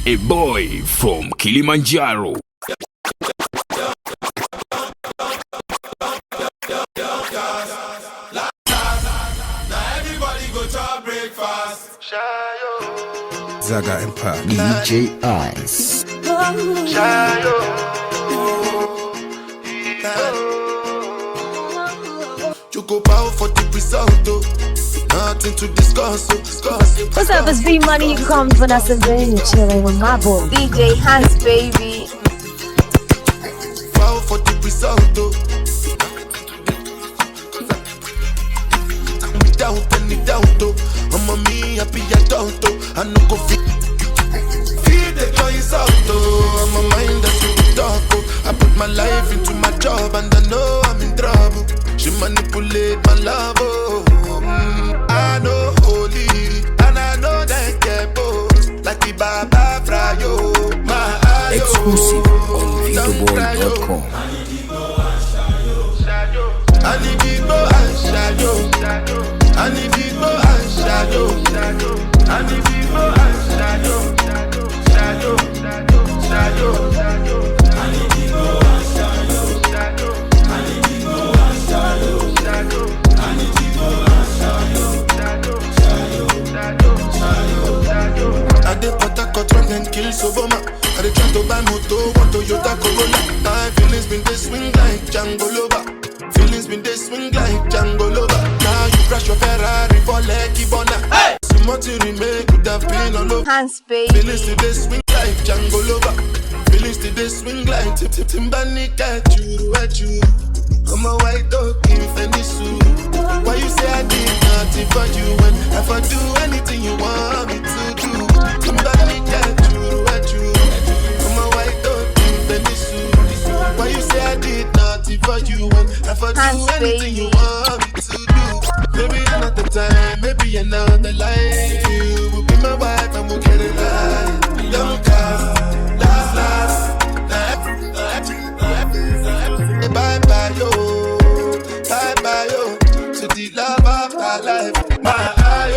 a boy from Kilimanjaro. Zaga Empire. DJ Ice. You go bow for the result, nothing to discuss. What's up, it's V Money. You come Vanessa Green. You're chilling with my boy DJ Hans, baby. Bow for the result, without any doubt, I'm a me happy adult, I no go feel the choice out, I'm a mind that's too dark, I put my life into my job and I know I'm in trouble. She manipulate my love, I know holy, and I know that get boss, like the Baba Frayo, my exclusive on VitoBoy.com. I need it more and shadow. I need it more and shadow. I need it more and shadow. Shadow, shadow, shadow. I need it more and shadow. I need it more and shadow. I need it more and shadow. I did Patagot run and kill Soboma. I did try to buy moto, one Toyota Corolla. My feelings been they swing like Django Lover. Feelings been they swing like Django Lover. Now you crash your Ferrari for Lucky Bona. Hey! So much to remake could have been all over. Hans, baby. Feelings today swing like Django Lover. Feelings today swing like Timbani at you. I'm a white dog in Fendi suit. Why you say I did nothing for you when if I do anything you want me to do? Timbani at you. I'm a white dog in Fendi suit. Why you say I did nothing for you when if I do anything you want me to do? Maybe another time, maybe another life. You will be my wife and we'll get it right. Don't cry, last. Bye-bye, yo, to the love of my life. My eye,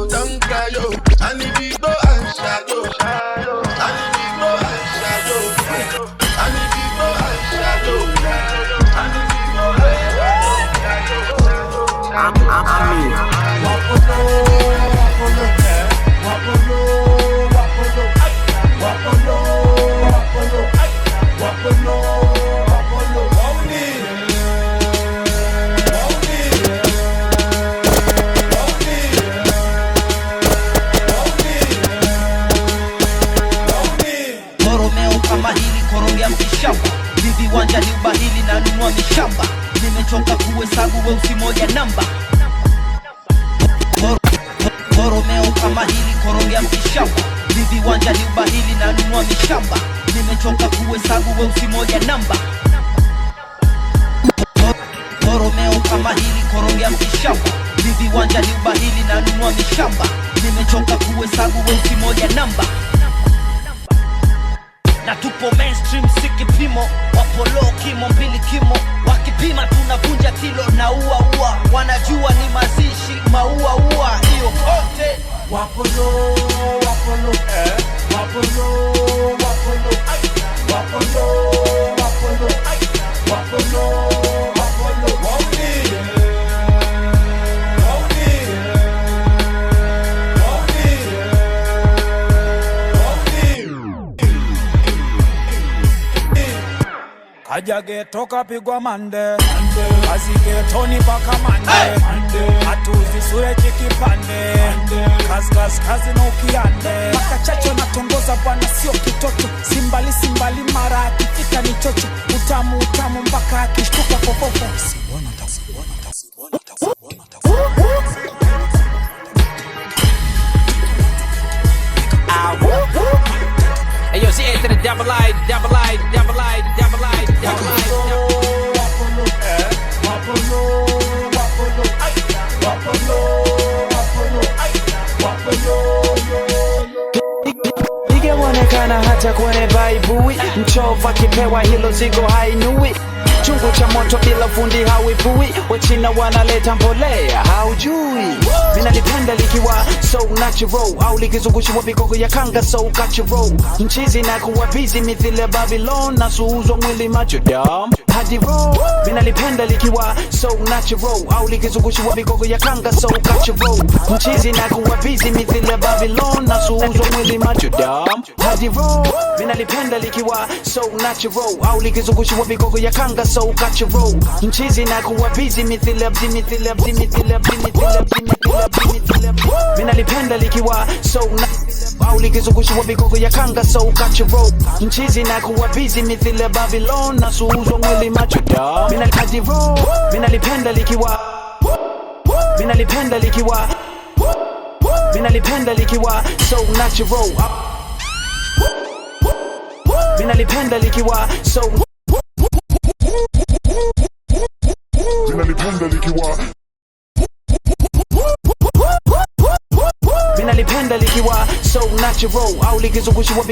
don't cry, yo. I need to go and shadow. I need to go and shadow. I need to go and shadow. I need to go and shadow. Viwanja ni ubahili na nunua mishamba. Nimechoka kuhesabu weusi moja namba. Koromeo kama hili korongea mkishamba. Viwanja ni ubahili na nunua mishamba. Nimechoka kuhesabu weusi moja namba. Koromeo kama hili korongea mkishamba. Viwanja ni ubahili na nunua mishamba. Nimechoka kuhesabu weusi moja namba. Na tupo mainstream si kipimo. Wapo low kimo mbili kimo. Wakipima tunavunja kilo na ua. Wanajua ni mazishi maua. Iyo kote wapo low Wapo low Wapo low Kaja geto kapigwa mande kazi getoni paka mande hatuzi sure chikipande kazi na ukiande paka chacho na tongoza bwana sio kitoto simbali mara akifika ni chocho utamu mpaka akishtuka fofofo sibona Hey yo, see to the double I. Nige wanekana hata kwenye baibui. Mchova kipewa hilo zigo hainui. chungu cha moto bila fundi hawipui. Wachina wanaleta mbolea haujui. Minalipenda likiwa so natural, au likizungushiwa vigogo ya kanga so cultural. Mchizi na kuwa busy mithili ya Babylon, na suuzwa mwili macho dam hadi roll. Minalipenda likiwa so natural, au likizungushiwa vigogo ya kanga so cultural. Mchizi na kuwa busy mithili ya Babylon, na suuzwa mwili macho dam hadi roll. Minalipenda likiwa so natural, au likizungushiwa vigogo ya kanga so cultural. Mchizi na kuwa busy mithili ya minalipenda likiwa so au likizungushiwa vigogo ya kanga so cultural. Mchizi na kuwa busy mithili ya Babylon, na suuzwa mwili macho da. Minalipenda likiwa minalipenda likiwa minalipenda likiwa so natural. Minalipenda likiwa so minalipenda likiwa minalipenda likiwa so natural, au likizungushiwa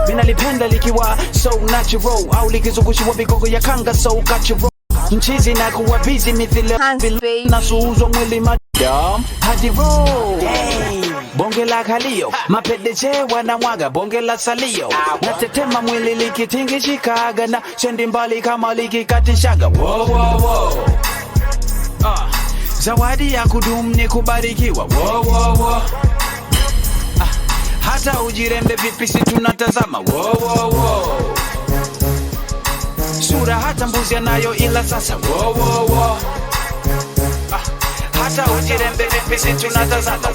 minalipenda likiwa so natural, au likizungushiwa vigogo ya kanga so cultural. Mchizi na kuwa busy mithili na suuzwa mwili madam hadi roll. Bonge la kalio, mapedeche wanamwaga bonge la salio. Natetema mwili likitingishikaga, na sendi mbali kama likikatishaga. Wow, wow, wow. Zawadi ya kudumu ni kubarikiwa. Wow, wow, wow. Hata ujirembe vipi si tunatazama. Wow, wow, wow. Sura hata mbuzi anayo ila sasa. Wow, wow, wow. Hata ujirembe vipi si tunatazama.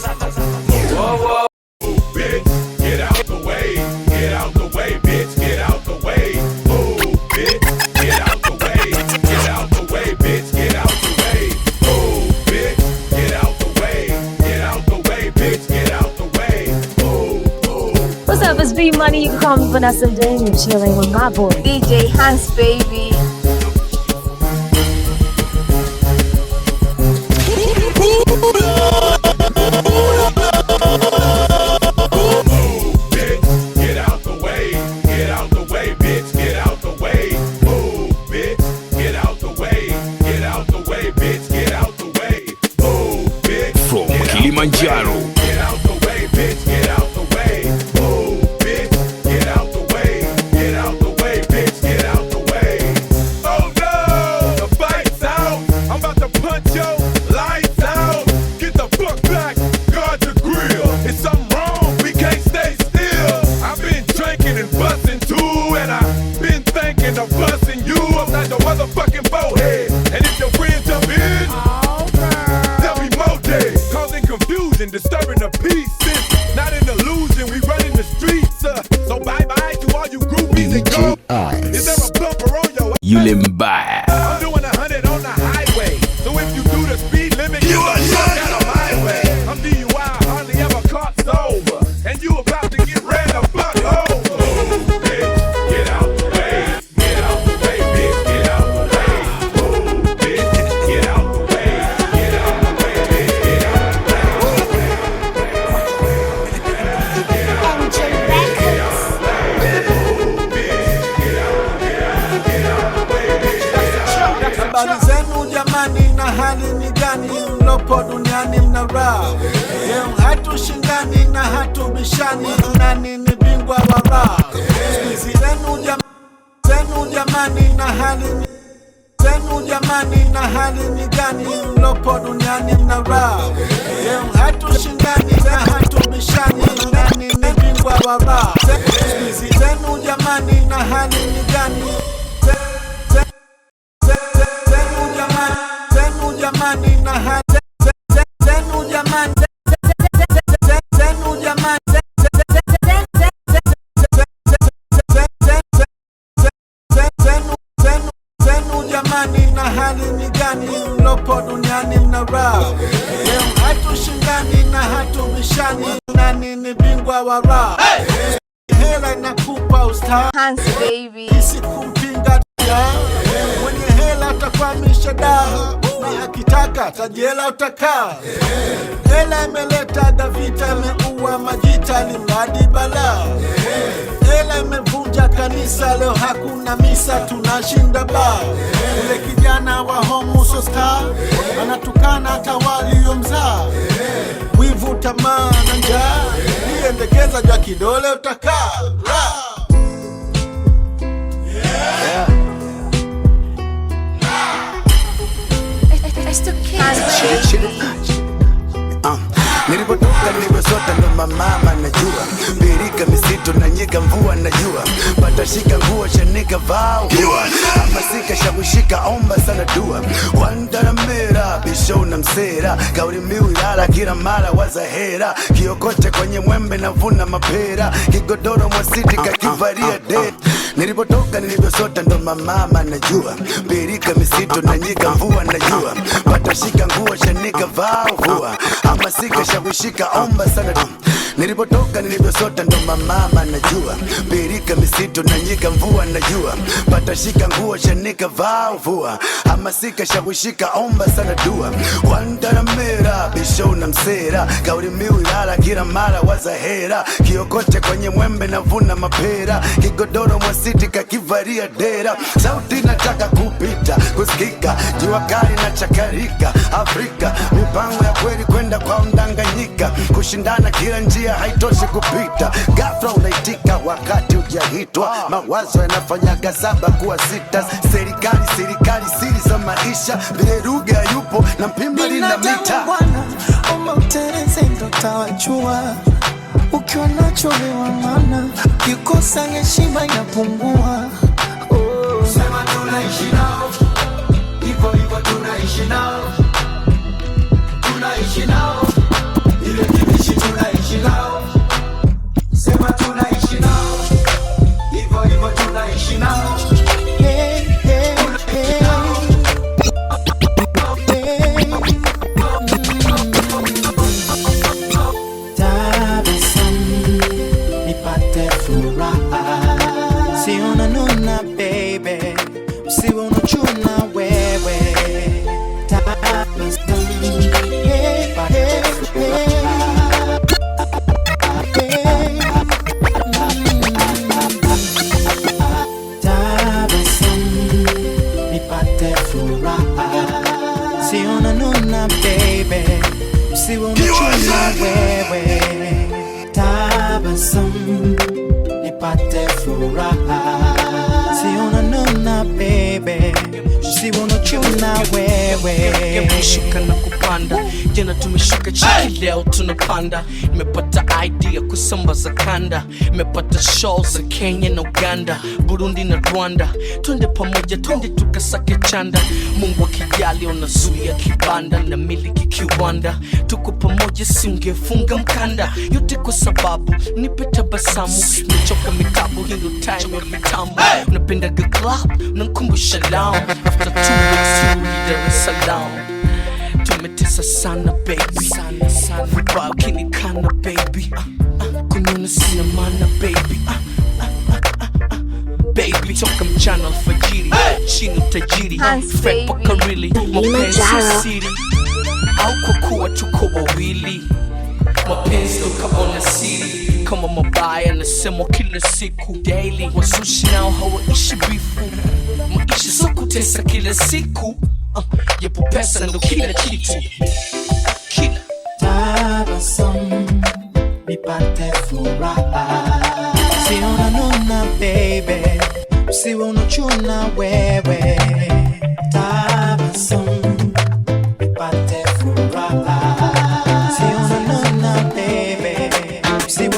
Wow, wow. Bitch, get out the way. Get out the way, bitch. Get out the way. Move, bitch. Get out the way. Get out the way, bitch. Get out the way. Move, bitch. Get out the way. Get out the way, bitch. Get out the way. Move, move. What's up, it's V Money. You can call me Vanessa Dane. You're chilling with my boy DJ Hans, baby. Kilimanjaro. Get out the way, bitch. Get out the way. Move, bitch. Get out the way. Get out the way, bitch. Get out the way. Oh no, the fight's out. I'm about to punch your lights out. Get the fuck back, guard your grill. It's something wrong, we can't stay still. I've been drinking and busting too, and I've been thinking of busting you upside your motherfucking forehead. And if your friends jump in, there'll be more days. Confusion, disturbing the peace. It's not an illusion, we run in the streets. So bye-bye to all you groupies and go. Is there a bumper on your Yulimba? I'm doing 100 on the highway. So if you do the speed limit, you are out of my way. I'm DUI, hardly ever caught sober. And you about to get ran the fuck over. Move, bitch, get out the way. Get out the way, bitch, get out the way. Move, bitch, get out the way. Get out the way, bitch, get out the way. Habari zenu jamani, na hali ni gani? Mlopo duniani mna raha. Leo hatushindani na hatubishani, nani ni bingwa wa raha? Zenu jamani, na hali ni zenu jamani, na hali ni gani? Mlopo duniani mna raha. Leo hatushindani na hatubishani, nani ni bingwa wa raha? Zenu jamani, na hali ni gani? Zenu jamani, na hali zenu jamani, zenu jamani, zenu jamani, na hali ni gani? Mlopo duniani mna raha. Leo hatushindani na hatubishani, nani ni bingwa wa raha? Hela inakupa ustaha Hans, baby. isi kumpinga mwenye hela atakwamisha dawa, na akitaka tajela utakaa. Hela imeleta davita, imeua majita, limradi balaa. Hela imevunja kanisa. kabisa, leo hakuna misa, tunashinda ba. Ule kijana wa Homo Sosta anatukana hata waliomzaa. Wivu, tamaa na njaa, niendekeza jua kidole utakaa. Nilipotoka nilivyosota ndo mama najua. Birika misitu na nyika mvua najua. Patashika nguo shanika vao amasika shakushika omba sana dua. Wandara mera bisho na msera. Kauri miu ilala kila mara wazahera. Kiokote kwenye mwembe na vuna mapera. Kigodoro mwasiti kakivaria de. Nilipotoka nilivyosota ndo mama najua. Birika misitu na nyika mvua najua. Patashika nguo shanika vao vua amasika shakushika omba sana. Nilipotoka nilivyosota ndo mama najua. Birika misitu na nyika mvua najua. Patashika nguo shanika vao vua amasika shakushika omba sana dua. Wandara mera bisho na msera. Kauri miu ilala kila mara wazahera. Kiokote kwenye mwembe na vuna mapera. Kigodoro mwasiti kakivaria dera. Sauti nataka kupita kusikika. Jua kali na chakarika Afrika. Mipango ya kweli kwenda kwa undanganyika. Kushindana kila njia haitoshi kupita. Ghafla unaitika wakati hujahitwa. Mawazo yanafanyaga saba kuwa sita. Serikali siri za maisha. Vile lugha yupo na mpimba lina mita. Oma utereze ndo tawajua. Ukiwa nacho lewa mana. Kikosa heshima inapungua. Sema tunaishi nao. Hivyo tunaishi nao. Tunaishi nao. Ile kibishi tunaishi nao. Sema tunaishi nao. Hivyo tunaishi nao. Tabasamu nipate furaha. Siona nuna baby, usiwe unachuna wewe. Tabasamu nipate furaha. Tabasamu nipate furaha. Siona nuna baby, usiwe unachuna wewe. Tabasamu nipate furaha. Siona nuna baby, usiwe unachuna wewe. Kushuka na kupanda, jana tumeshuka chini, leo tunapanda. Nimepata idea kusambaza kanda. Nimepata show za Kenya na Uganda, Burundi na Rwanda. Twende pamoja, twende tukasake chanda. Mungu akijali unazuia kibanda na miliki kiwanda. Tuko pamoja singefunga mkanda. Yote kwa sababu nipe tabasamu. Nimechoka mikabu hilo time ya vitamu. Unapenda the club, unanikumbusha lao. After 2 weeks turudi Dar es Salaam. Tumetesa sana baby, vibao kinikana baby. Kunyona sina mana baby. Baby toka mchana alfajiri, chini utajiri, fake paka really, mapenzi siri. Au kwa kuwa tuko wawili, mapenzi ukaona siri. Kama mabaya nasema kila siku daily. Wasushi nao hawaishi bifu, maisha so kutesa kila siku. Yapo pesa ndo kila kitu. Kila tabasamu nipate furaha. Siona nuna baby, usiwe unachuna wewe. Tabasamu nipate furaha. Siona nuna baby, usiwe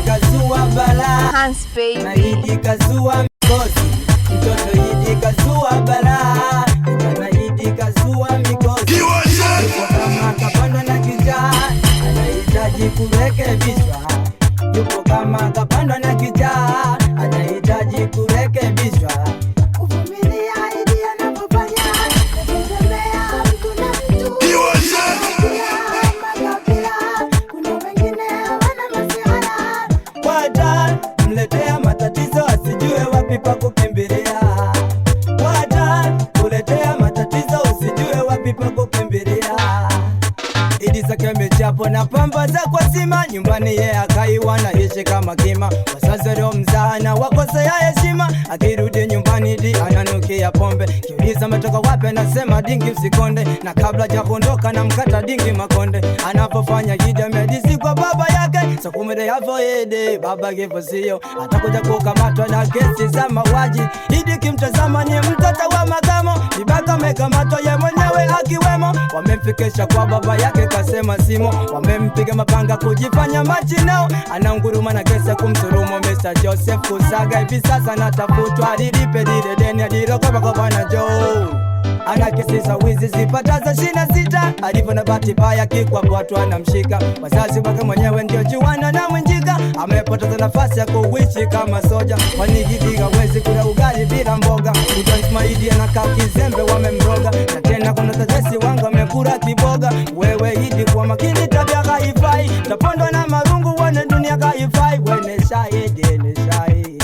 kazua bala na hidi kazua mikosi. Mtoto hidi kazua bala na hidi kazua mikosi. Yuko kama kapanda na kijaa, anahitaji kurekebishwa. Yuko kama kapanda na kijaa, anahitaji kurekebishwa. Kuvumilia hidi anapofanya kutembea mtu na mtu. Kuna wengine wana masiara. Waja mletea matatizo asijue wapi pa kukimbilia. Waja kuletea matatizo usijue wapi pa kukimbilia. Idi zake mechapo na pamba. nyumba za kwa zima, nyumbani ye akaiwa na ishi kama kima. Wazazi waliomzaa wakosea heshima, akirudi nyumbani di ananukia pombe. Kiuliza ametoka wapi anasema dingi usikonde, na kabla ja kuondoka na mkata dingi makonde. Anapofanya hija medisi kwa baba yake, so kumede yavo ede baba kifo sio, atakuja kukamatwa na kesi za mauaji. Idi kimtazama ni mtoto wa makamo, vibaka amekamatwa ye mwenyewe akiwemo. Wamemfikisha kwa baba yake kasema simo, wamempiga mapanga kujifanya machinao. Anaunguruma na kesa kumsurumu Mr. Joseph Kusaga, hivi sasa natafutwa alilipe lile deni alilokopa kwa Bwana Joe. Ana kesi za wizi zipataza 26, alivyo na bahati mbaya kikwa watu anamshika. Wazazi wake mwenyewe ndio juana na mwenjika, amepoteza nafasi ya kuishi kama soja. Wanigidi hawezi kula ugali bila mboga, Udon Smaidi anakaa kizembe wamemroga. Na tena kuna tetesi wangu amekula kiboga. Wewe Idi kwa makini tabia haifai, tapondwa na marungu wane dunia haifai. Wene shahidi ni shahidi.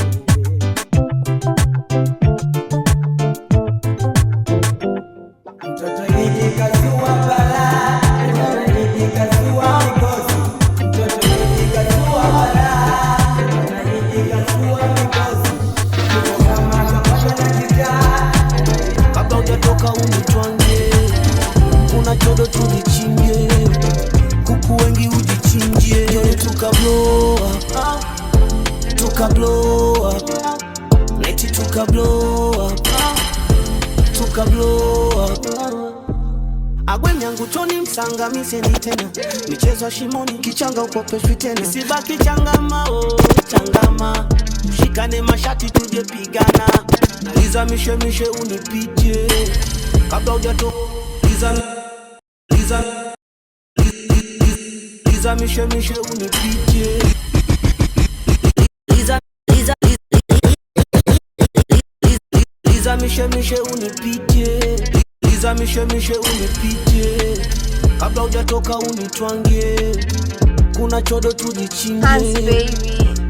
Kabla hujatoka unitwange, kuna chodo tulichinje, kuku wengi ujichinjie. Joni tuka blow up, tuka blow up, neti tuka blow up, tuka blow up. Agwe nyangu toni msanga miseni tena, michezo wa shimoni kichanga ukopeshwi tena. Sibaki changama oh changama, shikane mashati tuje pigana. Liza mishe mishe unipite, kabla hujatoka Liza mishe mishe unipite. Liza mishe mishe unipite. Liza mishe mishe unipite, kabla hujatoka unitwange. Kuna chodo tujichinje,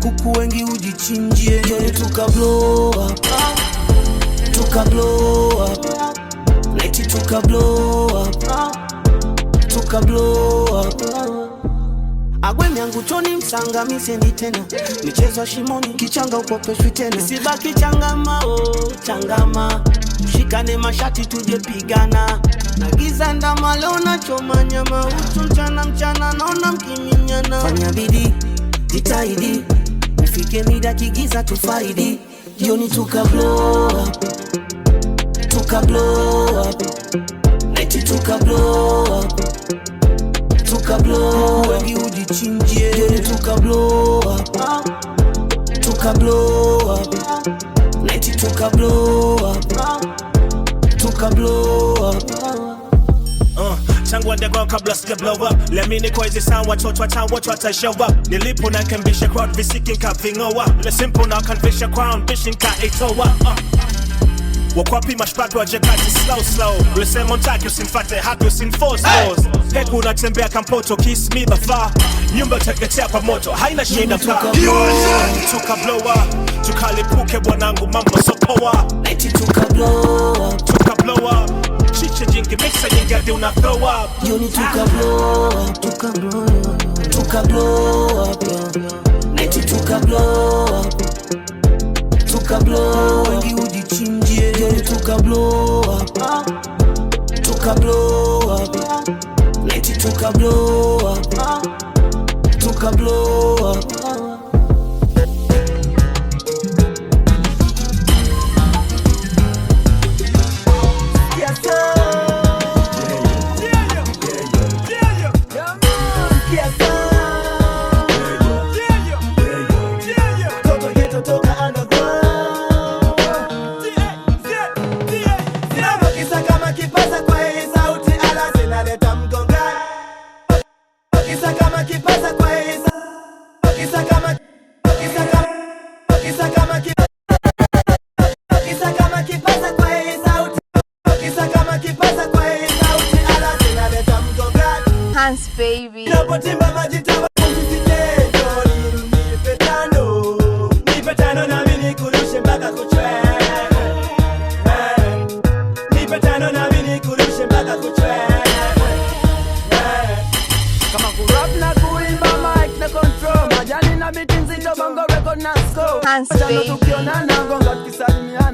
kuku wengi ujichinjie. Joni tuka blow up, tuka blow up, neti tuka blow up, tuka blow up. Agwe miangu toni msanga misendi tena, michezo shimoni kichanga ukopeshwi tena. Sibaki changama oh changama, shikane mashati tuje pigana. Nagiza ndama leo nachoma nyama, utu mchana mchana naona mkiminyana. Fanya bidii, jitahidi, ufike mida kigiza tufaidi. Joni tuka blow up, tuka blow up, neti tuka blow up, tuka blow up. Wengi ujichinjie. Joni tuka blow up, tuka blow up, neti tuka blow up, tuka blow up. Tangu underground kabla sija blow up. Lemini kwa hizi sound watoto wa town watu wata show up. Nilipo na kembisha crowd visiki nka vingowa. Le simple na conviction crown bishin ka itowa. Wakwapi mashpapi wa jekati slow slow. Ulisema untaki usinfate haki usinforce force. Heku unatembea kampoto kiss me the far. Nyumba teketea kwa moto haina shida pa. Tuka blow up, tukalipuke bwanangu mambo so power. Neti tuka blow up, tuka blow up. Chiche jingi mixa jingi adi una throw up. Joni tuka blow up, tuka blow up, tuka blow up. Neti tuka blow up, tuka blow up. Wengi ujichinjie. Joni tuka blow up, tuka blow up, neti tuka blow up, tuka blow up. Hans baby. Kama kurap na na biti nzito bongo record na scope. Hands free. Tukionana gonga tukisalimiana.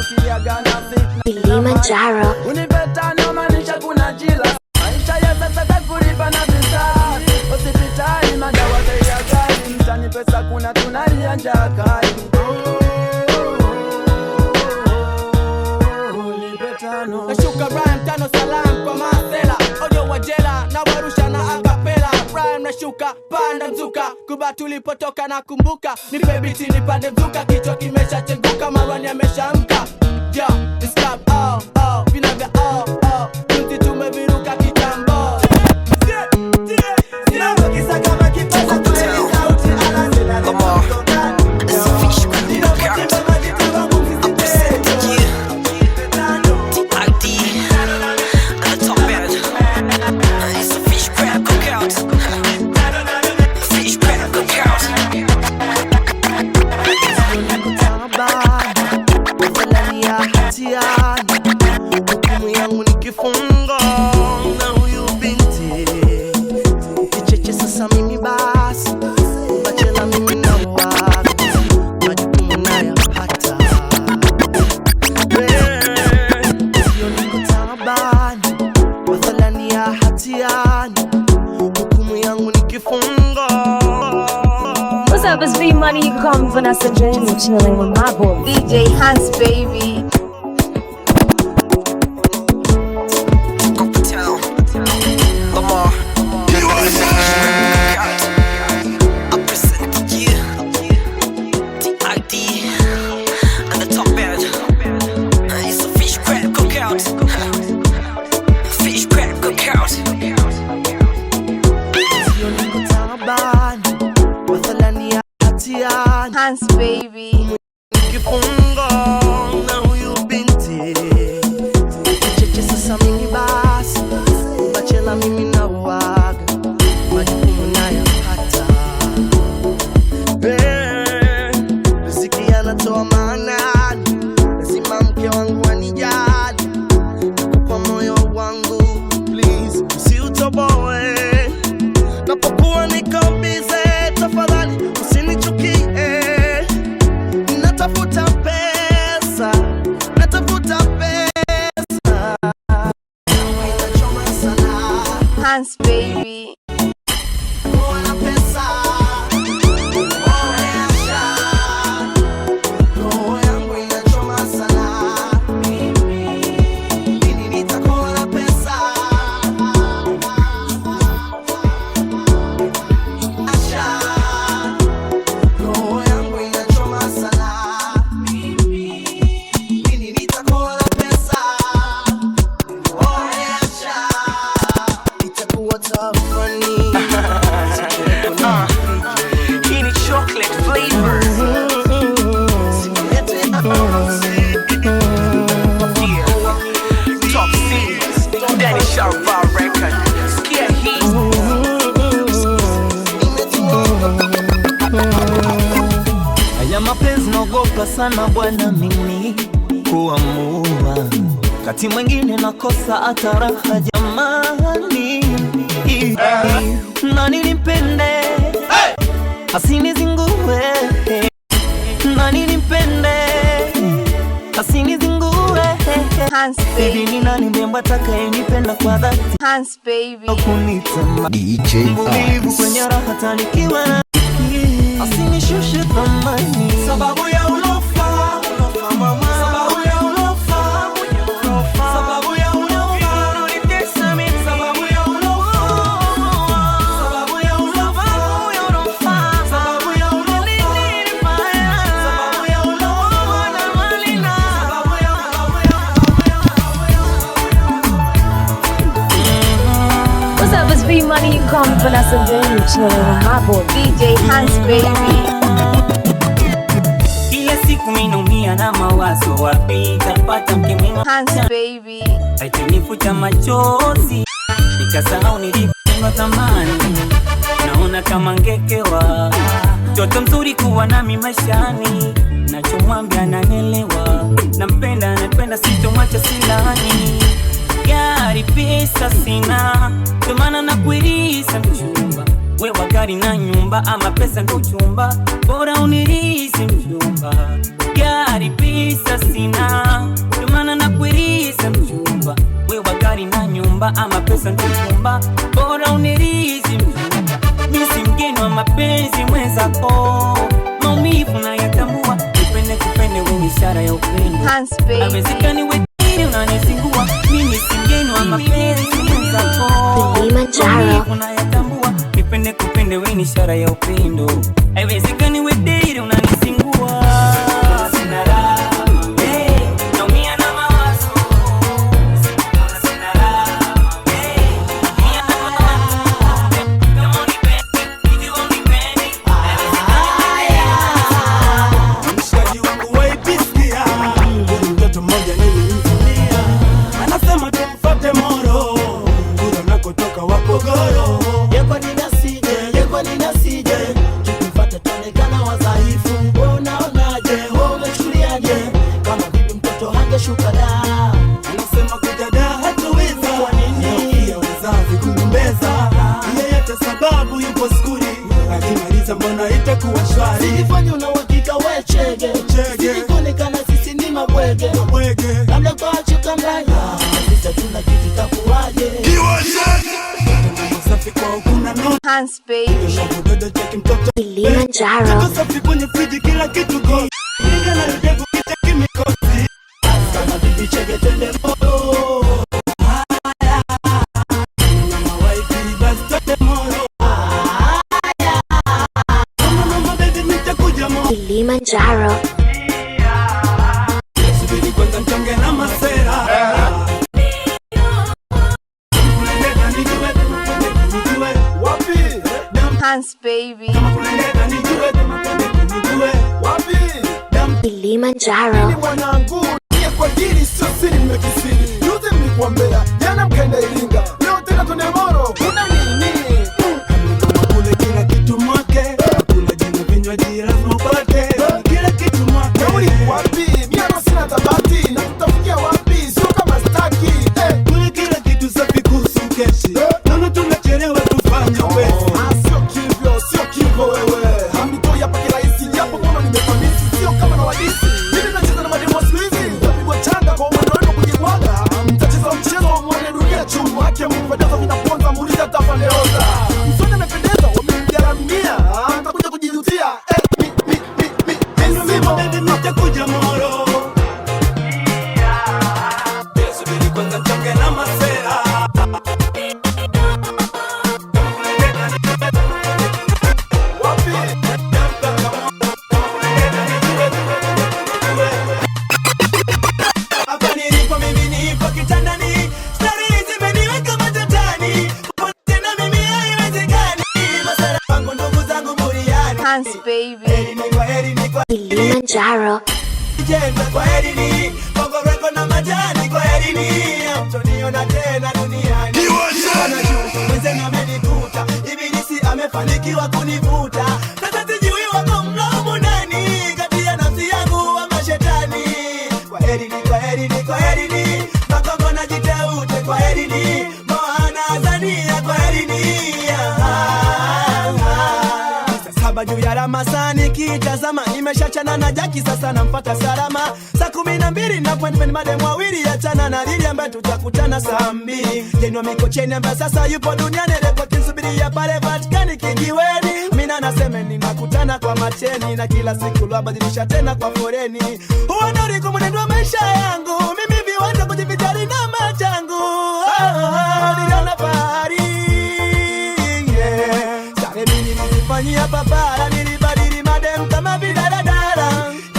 Tukiagana fit. Kilimanjaro. Unipeta na maanisha kuna jila. Maisha ya sasa takulipa na visasi. Hospitali madawa ya gari. Mtani pesa kuna tunalia njaa kali. Nashuka rhyme tano salam kwa masela. Ojo wajela na warusha na akapela. Rhyme nashuka panda mzuka. Kuba tulipotoka na kumbuka. Nipe biti nipande mzuka. Kichwa kimesha chenguka marwani ameshamka. Yo, it's club vinavya Tunti tumeviruka kitambo. Kisa kama kipasa kwenye sauti ala Come on. It's a fish cookout. I'm presenting you D.I.D. and the top band. It's a fish crab cookout. Fish crab cookout. Hukumu yangu ni kifungo na huyu binti kicheche sasa mimi basi bachela mimi na wako majukumu nayapata sio niko taabani mathalani ya hatiani hukumu yangu ni kifungo. What's up, it's V Money. You can call me Vanessa J. You're chilling with my boy DJ Hans, baby. Hans, baby. Kifungo na huyu binti kicheche sasa mimi basi bachela mimi na waga majukumu nayapata riziki anatoa maanani lazima mke wangu anijali kwa moyo wangu please usiutoboe napokuwa niko bize tafadhali usinichukie. Natafuta pesa inachoma sana Hans, baby. kuona pesa roho yangu inachoma sana lini nitakuona pesa asha roho yangu inachoma sana lini nitakuona pesa asha itakuwa tafani Any chocolate flavor. Top C's, Danny Sharpa record. Scare heat. Haya mapenzi naogopa sana bwana mimi kuamua. Kati mwingine nakosa hata raha jamani. Nani nimpende asinizingue, nani nimpende asinizingue. Hans, Baby baby. ni nani mrembo atakayenipenda kwa dhati Hans, baby. kunitama DJ mvumilivu kwenye raha tanikiwa na asinishushe thamani sababu ya ulofa mama sababu ya ulofa sababu ya ulofa unanitesa mimi sababu ya ulofa sababu ya ulofa sababu ya ulofa nini mbaya sababu ya ulofa na malina sababu ya What's up, it's V Money. You can call me Vanessa J. You're chilling with my boy DJ Hans, baby. Kila siku minaumia na mawazo wapi tapata mke mwema Hans, baby. Haitanifuta machozi nikasahau nilipenda zamani. Naona kama ngekewa mtoto mzuri kuwa nami maishani. Nachomwambia ananielewa, nampenda napenda sitomwacha silani. Gari pesa sina, ndio maana nakuirisa mchumba. Wewe gari gari na nyumba ama pesa ndo chumba, bora unirisi mchumba. Gari pesa sina, ndio maana nakuirisi mchumba. Wewe gari na nyumba ama pesa ndo chumba, bora unirisi mchumba. Mimi si mgeni wa mapenzi mwenzako, maumivu nayatambua. Nipende wewe ishara ya upendo. Haiwezekani wewe unanizingua. Mimi si mgeni wa mapenzi mwenzako, maumivu nayatambua. Nipende wewe ni ishara ya upendo. Haiwezekani wewe date unanizingua. Sina raha, naumia na mawazo. Sina raha, naumia na mawazo. Kama unipendi, hivi unipendi. Mshikaji wangu waipisikia, mtoto mmoja nilimtumia, anasema tumfuate Moro, kule nakotoka Wapogoro. Yeko ninasije, tukimfuata tuonekana wadhaifu. Wewe unaonaje, wewe umechukuliaje, kama bibi mtoto hangeshuka da. Anasema kuja da hatuweza, kwa nini? Ya uzazi kugombeza, yeyote sababu yupo skuli, akimaliza mbona itakuwa shwari. Sijifanye una uhakika we chege, sijikuonekana sisi ni mabwege. Labda kwa chuka mlaya, sisi hatuna kitu takuwaje. Safi kwa ukuna no Hans baby Kilimanjaro safi kwenye friji kila kitu go. Inga na udegu kita kimikosi, kama bibi chege tende Moro. Mama waifi basi tende Moro. Mama baby nitakuja Moro Kilimanjaro. Subiri kwanza mchange na masera. Hans baby Kilimanjaro. Mwanangu niye kwa dili sio siri mmekisiri. Yuzi mlikuambea jana mkaenda Iringa, leo tena tuende Moro. Una nini? Kule kila kitu mwake, kula jina vinywaji lazima upate. Kila kitu mwake. Kauli wapi? Mimi hapa sina tabati, na tutafikia wapi? Sio kama staki. Kule kila kitu safi kuhusu keshi. Naona tunachelewa tufanye wewe. Sio kivyo wewe. Hamtoi hapa kirahisi, japo mbona nimefanisi, sio kama na wadisi. Mimi nacheza na mademo siku hizi, napigwa changa kwa mwendo wenu kujibwaga. Mtacheza mchezo wa muone dunia chungu, haki ya Mungu fedha vinaponza, muulize atafandeoza. Msoni amependeza, wamemgaramia, atakuja kujijutia. Nitakuja Moro. Subiri kwanza mchange na masera. Hapa nilipo mimi nipo kitandani, stari zimeniweka matatani. Tena mimi haiwezekani, masara wangu ndugu zangu buriani. Hans baby Kilimanjaro. Jenga kwa herini, Mogoreko na majani kwa herini. Mtoniona tena duniani. Wanajua mwenzenu amenikuta, ibilisi amefanikiwa kunivuta. Sasa sijui wako mlomo nani, kati ya nafsi yangu wa mashetani. Kwa herini, Makongo na Jiteute kwa herini. Moana Azania kwa herini. Saba juu ya Ramasani kitazama, nimeshachana na Jaki sasa namfuata salama. Saa 12 na appointment madem wawili, achana na Lili ambaye tutakutana saa 2. Jenwa Mikocheni ambaye sasa yupo duniani, report nsubiria pale Vatican kijiweni. Mina naseme ninakutana kwa macheni, na kila siku lwabadilisha tena kwa foreni. Huonori kumunendwa maisha yangu, mimi viwanja kujivijali na machangu. Niliona fahari, sare mimi nilifanyia papara, nilibadili madem kama bidaradara.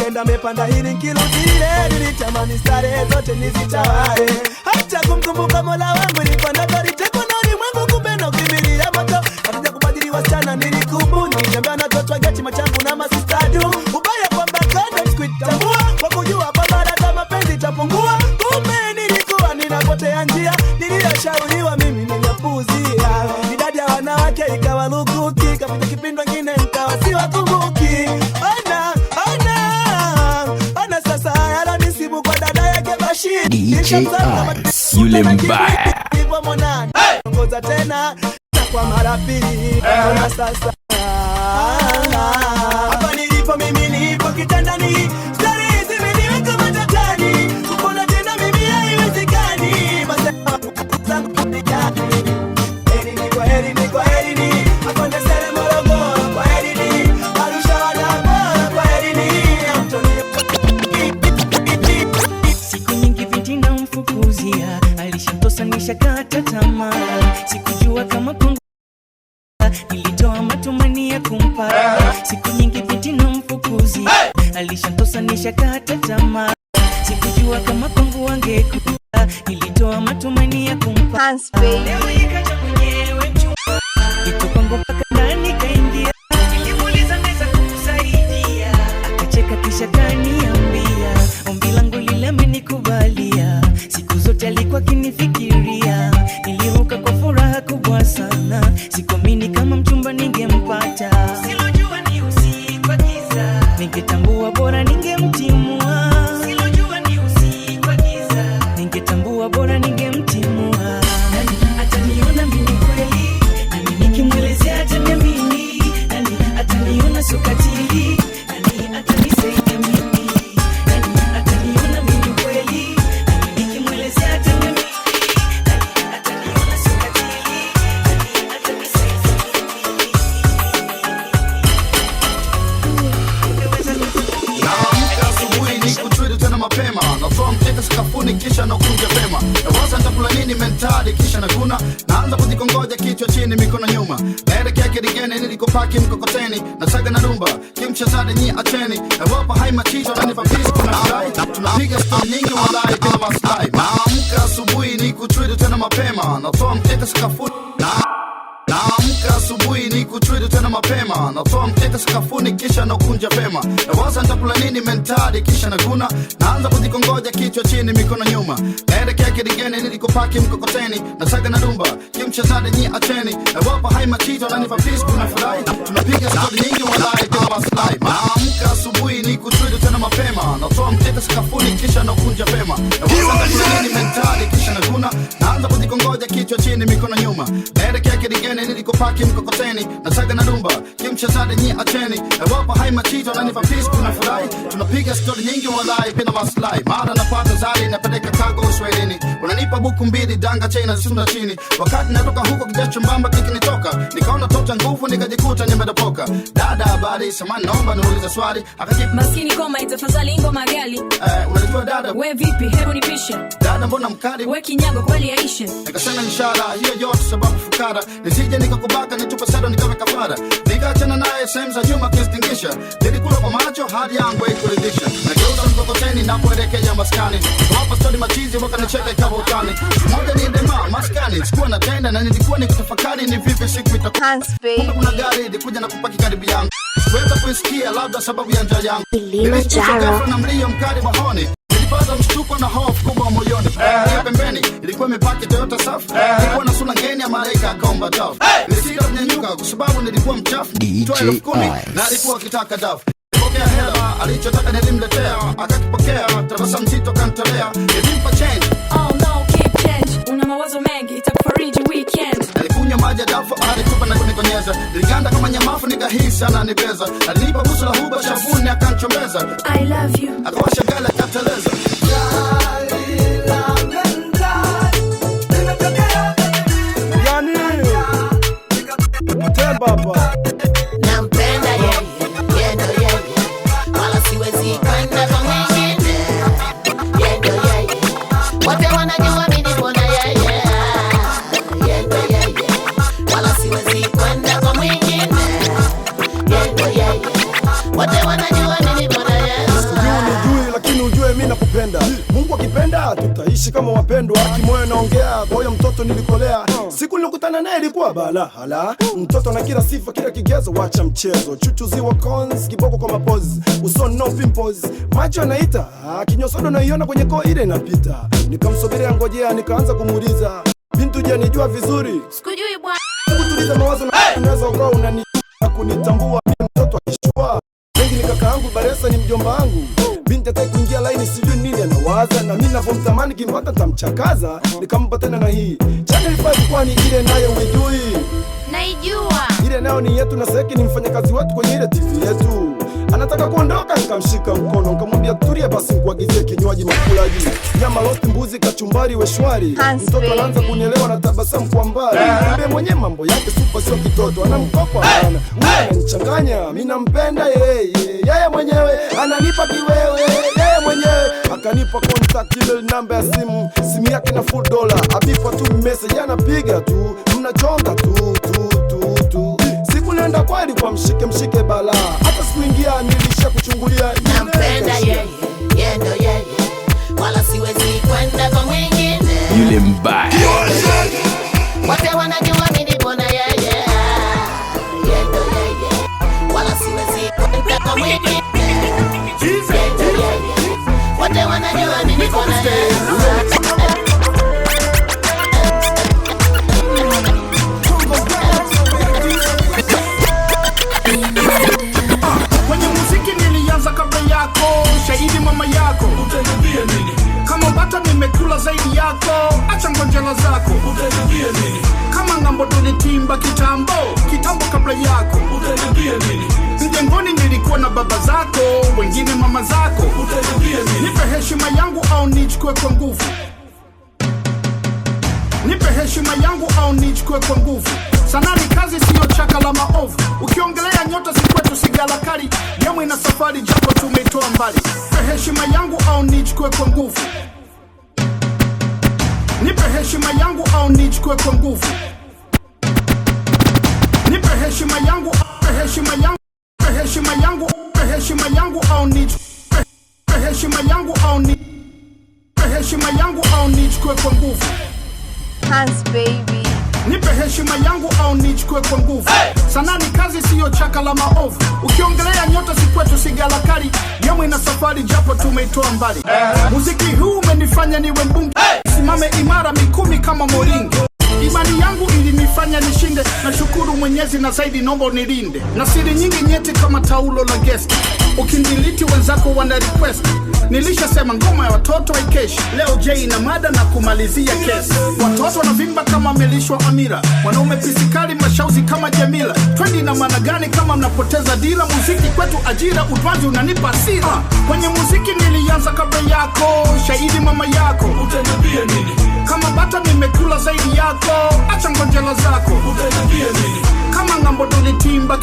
Kenda mepanda hili nkiludile, nilitamani starehe zote nizitawale. Hata kumkumbuka Mola wangu nilipanda gari tekononi mwangu, kumbe na ukimbilia moto. Hatuja kubadili wasichana nilikubuni, nitembea na toto geti machangu na masistadu. Ubaya kwamba kanda sikuitambua, kwa kujua kwamba data mapenzi itapungua. Kumbe nilikuwa ninapotea njia, niliyoshauriwa mimi nilipuuzia. Idadi ya wanawake ikawa lukuki, kapita kipindi ngine nikawa siwakumbuki. Ona sasa yalo nisibu kwa dada yake Bashir. DJ Ice, yule mbaya. Hivyo monani, ngoza tena kwa mara pili. Ona sasa nilitoa matumani ya kumpata. Siku nyingi binti na mfukuzi alishantosa nishakata tamaa. Sikujua kama kwangu wangekuja, nilitoa matumani ya kumpata. Leo ikaja mwenyewe mchumba, iko kwangu mpaka ndani kaingia. Nilimuuliza naweza kukusaidia, akacheka kisha kaniambia ombi langu lile amenikubalia. Siku zote alikuwa kinifikiria, niliruka kwa furaha kubwa sana. Sikuamini kama mchumba ningempata, silojua ni usiku wa giza, ningetambua bora ningemtimua. Silojua ni usiku wa giza, ningetambua bora ningemtimua. Nani ataniona mimi kweli? Nani nikimwelezea ataniamini? Nani ataniona sokatili? Nani atanisaidia mimi? Nani ataniona mimi kweli? Nani nikimwelezea ataniamini? Nani ataniona sokatili? Nani atanisaidia Naamka asubuhi ni kutwidi tena mapema, natoa mkeka sakafuni kisha nakunja pema. Nawaza nitakula nini mentali kisha naguna, naanza kujikongoja kichwa chini mikono nyuma. Naelekea Kidigeni nilikopaki mkokoteni, nasaga na rumba kimchezade nyi acheni. Nawapa hai machizo na nipa peace kuna fly, tunapiga story nyingi walai bila maslahi. Naamka asubuhi ni kutwidi tena mapema, natoa mkeka sakafuni Naamka asubuhi ni kutwidi tena mapema, natoa mkeka sakafuni kisha nakunja pema. Nawaza nitakula nini mentali kisha naguna, naanza kujikongoja kichwa chini mikono nyuma. Naelekea Kidigeni nilikopaki mkokoteni, nasaga na rumba kimchezade nyi acheni. Nawapa hai machizo na nipa peace kuna furahi, tunapiga story nyingi walai bila maslahi. Naamka asubuhi ni kutwidi tena mapema, natoa mkeka sakafuni kisha nakunja pema. Nawaza nitakula nini mentali kisha naguna, naanza kujikongoja kichwa chini mikono nyuma. Naelekea Kidigeni nilikopaki mkokoteni, nasaga na rumba kimchezade nyi acheni. Nawapa hai machizo na nipa peace kuna furahi, tunapiga story nyingi walai bila maslahi. Mara napata zari napeleka kago Uswahilini, unanipa buku mbili danga chaina zisunda chini. Wakati natoka huko kijasho mbamba kikinitoka, nikaona tota nguvu nikajikuta nimedopoka. Dada habari samani naomba niulize swali, akajibu maskini koma itafadhali ngoma gali. Unajua dada we vipi hebu nipishe. Dada mbona mkali we kinyago kweli yaishe. Nikasema inshallah hiyo yote sababu fukara, nisije nikakubaka nitupe sado nikawe kafara. Nikaachana naye sehemu za nyuma kistingisha, nilikula kwa macho hadi yangu haikuridhisha. Nageuza mkokoteni na kuelekea maskani, hapa story machizi wakanicheka ikawa utani. Moja ni dema maskani, sikuwa na tenda na nilikuwa nikitafakari ni vipi siku itakuwa. Kumbe kuna gari ilikuja na kupaki karibu yangu, sikuweza kuisikia labda sababu ya njaa yangu. Nilishtuka na mlio mkali mahoni, nilipata mshtuko na hofu kubwa moyoni. Pembeni ilikuwa imepaki Toyota safi, ilikuwa na sura ngeni ya malaika akaomba dafu. Nilisita kunyanyuka kwa sababu nilikuwa mchafu, toa 10,000 na alikuwa akitaka dafu. Pokea hela alichotaka nilimletea, akakipokea tabasamu zito kanitolea. Nilimpa change, oh no keep change, una mawazo mengi itakufariji weekend. Alikunywa maji ya dafu alitupa na kunikonyeza, niliganda kama nyamafu nikahisi ananibeza. Alinipa busu la huba shavuni akanichombeza, I love you, akawasha gala akateleza. Baba nampenda yeye ndo yeye, wala siwezi kwenda kwa mwingine. Yeye ndo yeye, wote wanajua mimi nipo na yeye. Yeye ndo yeye, wala siwezi kwenda kwa mwingine. Yeye ndo yeye, wote wanajua mimi nipo na yeye. Unijui lakini ujue mimi nakupenda. Mungu akipenda tutaishi kama wapendwa. Kimoyo naongea kwa huyo mtoto nilikolea. Siku nilikutana naye ilikuwa bala hala. Mtoto na kila sifa kila kigezo, wacha mchezo. Chuchuziwa cons kiboko kwa mapozi, uso no pimples, macho anaita kinyosodo naiona kwenye koo ile inapita. Nikamsogelea ngojea nikaanza kumuuliza, bintu je nijua vizuri? Sikujui bwana. Kutuliza mawazo na unaweza ukawa unanijua kunitambua mimi mtoto akishua. Wengi ni kaka yangu Baresa ni mjomba wangu. Binti ataki kuingia line sijui nini anawaza, na mimi ninapomtamani kimpata tamchakaza. Nikampa tena na hii Channel 5 kwani ile nayo ujui? Naijua. Ile nayo ni yetu na Seki ni mfanyakazi wetu kwenye ile TV yetu. Anataka kuondoka nikamshika mkono nikamwambia tulia basi nikuagizie kinywaji makulaji. Nyama roast, mbuzi, kachumbari we shwari. Mtoto anaanza kunielewa na tabasamu kwa mbali. Kumbe mwenye mambo yake super sio kitoto, anamkopa sana. Wewe ananichanganya, mimi nampenda yeye mwenyewe ananipa kiwewe yeye mwenyewe. Akanipa contact email namba ya simu yake na full dollar. Abipa tu message anapiga tu, mnachonga tu. nenda kweli kwa mshike balaa. Hata sikuingia nilisha kuchungulia. Nampenda yeye, yendo yeye, wala siwezi kwenda kwa mwingine. Yule mbaya Wote wanajua mimi nipo na yeye, yendo yeye, wala siwezi kwenda kwa mwingine. Yendo yeye, wote wanajua mimi nipo na yeye. Kwenye muziki nilianza kabla yako, shahidi mama yako. Utaniambia nini? Kama bata nimekula zaidi yako, acha ngonjela zako. Utaniambia nini? Kama ngambo tulitimba kitambo kabla yako. Utaniambia nini? Mjengoni nilikuwa na baba zako, wengine mama zako. Utaniambia nini? Nipe heshima yangu au nichukue kwa nguvu. Nipe heshima yangu au nichukue kwa nguvu. Sanaa ni kazi, siyo chaka la maovu. Ukiongelea nyota si kwetu sigala kali. Yamu ina safari japo tumeitoa mbali. Nipe heshima yangu au nichukue kwa nguvu. Nipe heshima yangu au nichukue kwa nguvu. Nipe heshima yangu, heshima yangu, heshima yangu, heshima yangu au nichukue. Heshima yangu au ni heshima yangu au nichukue kwa nguvu. Hans baby, nipe heshima yangu au nichukue kwa nguvu. Sanaa ni kazi, siyo chaka la maovu. Ukiongelea nyota si kwetu sigala kali. Yamu ina safari japo tumeitoa mbali. Muziki huu umenifanya niwe mbunge. Simame imara mikumi kama moringe. Imani yangu ilinifanya nishinde. Nashukuru Mwenyezi na zaidi nomba unilinde. Na siri nyingi nyeti kama taulo la guest. Ukindiliti wenzako wana request. Nilishasema ngoma ya watoto haikeshi. Leo J na mada na kumalizia kesi. Watoto wanavimba kama melishwa Amira. Wanaume pisikali mashauzi kama Jamila. Twendi na maana gani kama mnapoteza dila. Muziki kwetu ajira, utwaji unanipa asira. Kwenye muziki nilianza kabla yako, shahidi mama yako. Utaniambia nini? Kama bata nimekula zaidi yako, acha ngonjela zako. Utaniambia nini? Kama ngambo tulitimba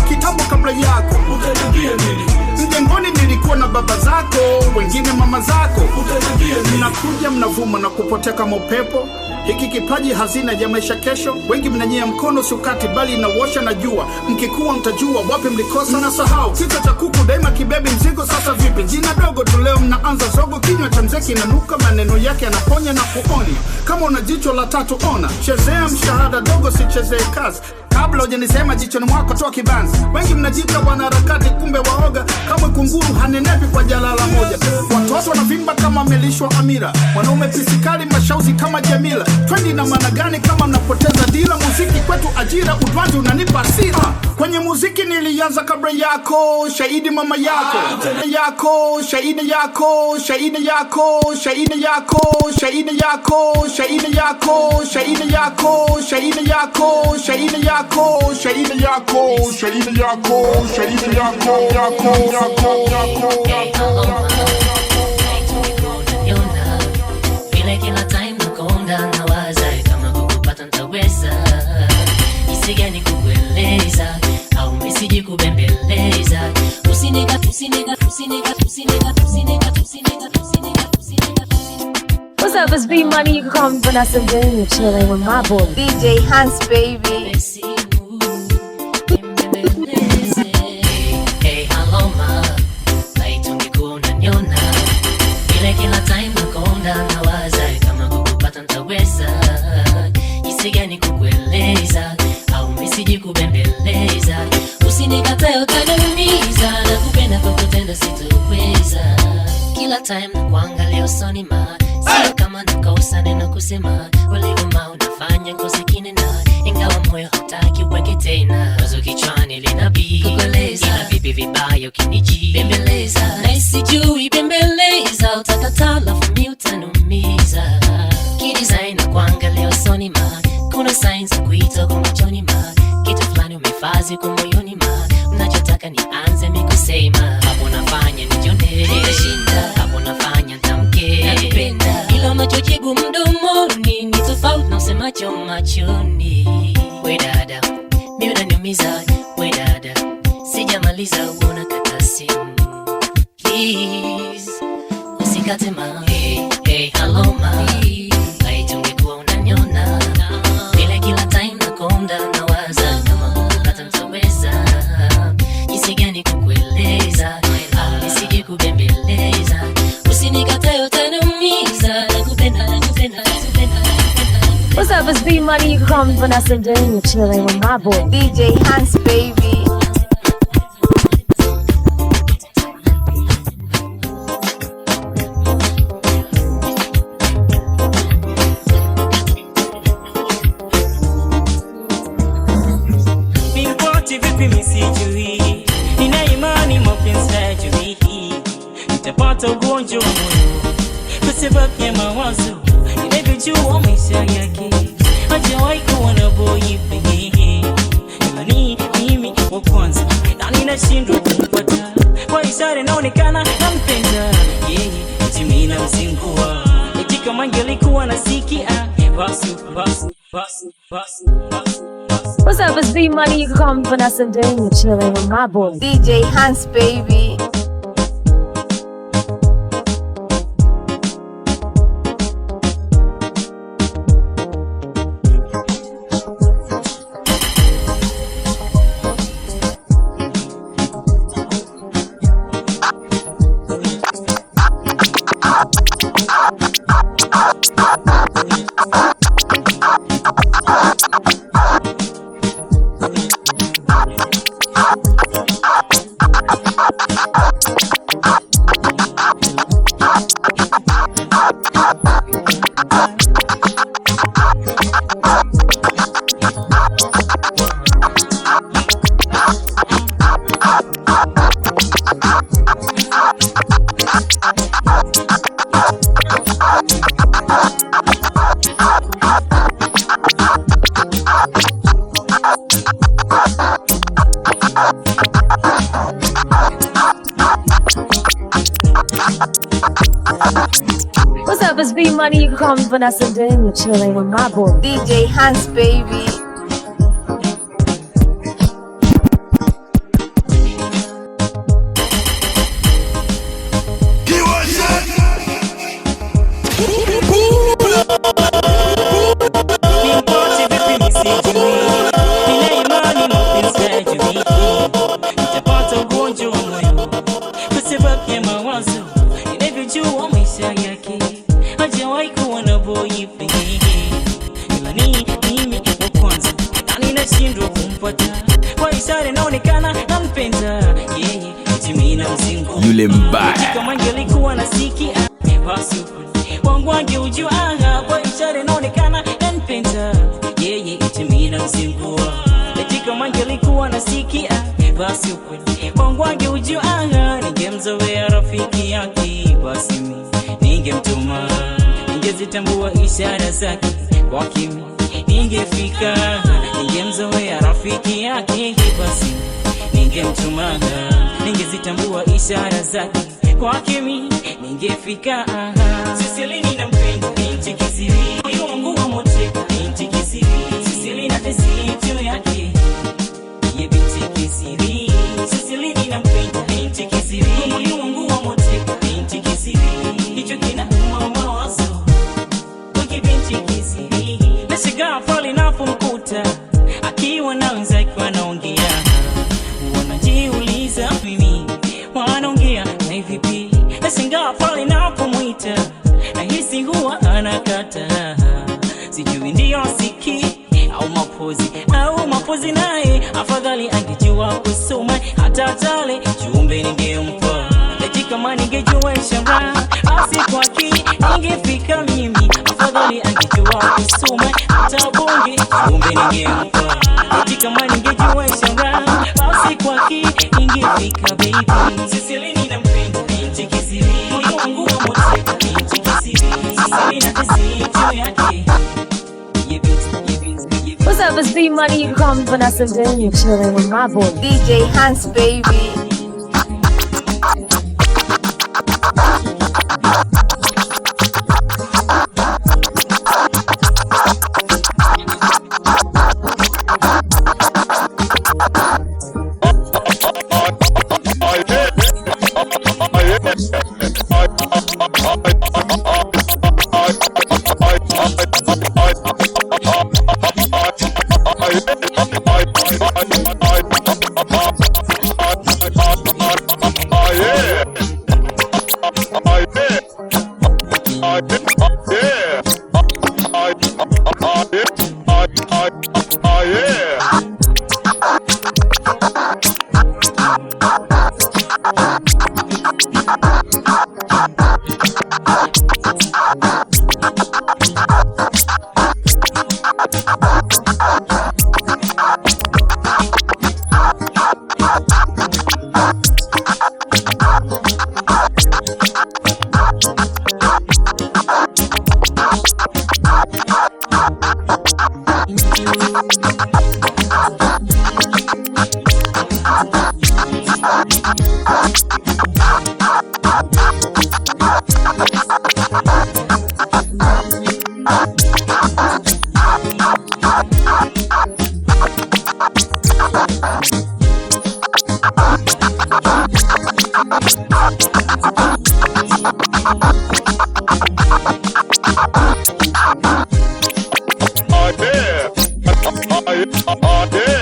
kitambo kabla yako. Utaniambia nini? Mjengoni nilikuwa na baba zako, wengine mama zako. Utaniambia nini? Mnakuja mnavuma na kupotea kama upepo. Hiki kipaji hazina ya maisha kesho. Wengi mnanyea mkono sukati bali inawosha na jua. Mkikuwa mtajua wapi mlikosa na sahau. Kichwa cha kuku daima kibebi mzigo, sasa vipi? Jina dogo tu leo mnaanza zogo. Kinywa cha mzee kinanuka, maneno yake yanaponya na kuoni. Kama una jicho la tatu ona. Chezea mshahada dogo, sichezee kazi. Kabla hujanisema jichoni mwako toa kibanzi. Wengi mnajita wanaharakati kumbe waoga. Kama kunguru hanenepi kwa jalala moja. Watoto wanavimba kama melishwa Amira. Wanaume pisikali mashauzi kama Jamila. Twendi na maana gani kama mnapoteza dila. Muziki kwetu ajira, utwaji unanipa asira. Kwenye muziki nilianza kabla yako, shahidi mama yako. Yako, shahidi yako, shahidi yako, shahidi yako, shahidi yako, shahidi yako, shahidi yako, shahidi yako, shahidi yako, shahidi yako, shahidi yako, shahidi yako. Vile kila time nakonda nawaza kama kukupata ntaweza. Jinsi gani kukueleza au misiji kubembeleza. What's up, it's B Money. You can call me Vanessa Jane. You're chilling with my boy DJ Hans baby. Hey, hello ma, naitungekuwa unaniona. Vile kila time nakonda nawaza kama kukupata ntaweza. Jinsi gani kukueleza au misiji kubembeleza. Usinikatae utaniumiza, nakupenda kwa kutenda sitoweza. Kila time nakuangalia usoni ma, sio kama nakosa neno kusema. Uligoma unafanya ngozi kinena, ingawa moyo hautaki uweke tena. Wazo kichwani linabii kukueleza, ila vipi vibaya ukiniji bembeleza. Na isijui bembeleza, utakataa lafu mi utanumiza. Kidesign nakuangalia usoni ma, kuna signs za kuita kwa machoni ma. Kitu fulani umefazi kwa moyoni ma, unachotaka nianze mikusema. Hapo nafanya nijione, hapo nafanya ntamke nakupenda. Ila unachojibu mdomoni ni tofauti na usemacho machoni. We dada, mi unaniumiza. We dada, sijamaliza unakata simu. Please, usikate ma. Hey, hello ma, laiti ungekuwa unaniona. Vile kila time nakonda nawaza kama kukata money, you can call me Vanessa Dane. You're chilling with my boy, DJ Hans, baby. Nitapata ugonjwa wa moyo kwa sababu ya mawazo inavyojua maisha yake, hajawahi kuwa na boyfriend, ila ni mimi wa kwanza na ninashindwa kumpata. Kwa ishara inaonekana nampenda yeye, eti mimi namzingua, eti kama angelikuwa nasikia basi. What's up, it's V Money, you can call me Vanessa Dane. You're chilling with my boy, DJ Hans, baby. What's up, it's V Money, you can call me Vanessa Dane. You're chilling with my boy, DJ Hans, baby. Yule mbaya kama angelikuwa nasikia basi wangu angeujua kwa ishara inaonekana nampenda yeye, eti mimi namzingua, eti kama angelikuwa nasikia basi wangu angeujua ningemzoea rafiki yake, basi mimi ningemtuma, ningezitambua ishara zake kwa kimi ningefika, ningemzoea rafiki yake, basi ningemtuma, ningezitambua ishara zake kwake mimi ningefika. Sisili ninampenda binti kisiri, moyo wangu wa moteka binti kisiri, Sisili na tesi juu yake ye binti kisiri, Sisili ninampenda binti kisiri, moyo wangu wa moteka binti kisiri, hicho kina mawazo kwa binti kisiri. Nashigaa pale napomkuta akiwa na wenzake wanaongea, wanajiuliza mimi wanaongea na vipi. Nashangaa pale napomwita nahisi huwa anakata, sijui ndio siki au mapozi naye afadhali angejua kusoma hata tale chumbe ningempa, eti kama ningejua ishara basi kwake ningefika mimi, afadhali angejua kusoma hata bonge chumbe ningempa, eti kama ningejua ishara basi kwake ningefika baby. Sisili ninampenda binti kisiri, moyo wangu wa moteka binti kisiri, Sisili na tesi juu yake. What's up, it's V Money, you can call me Vanessa Dane. You're chilling with my boy, DJ Hans, baby. Oh, yeah.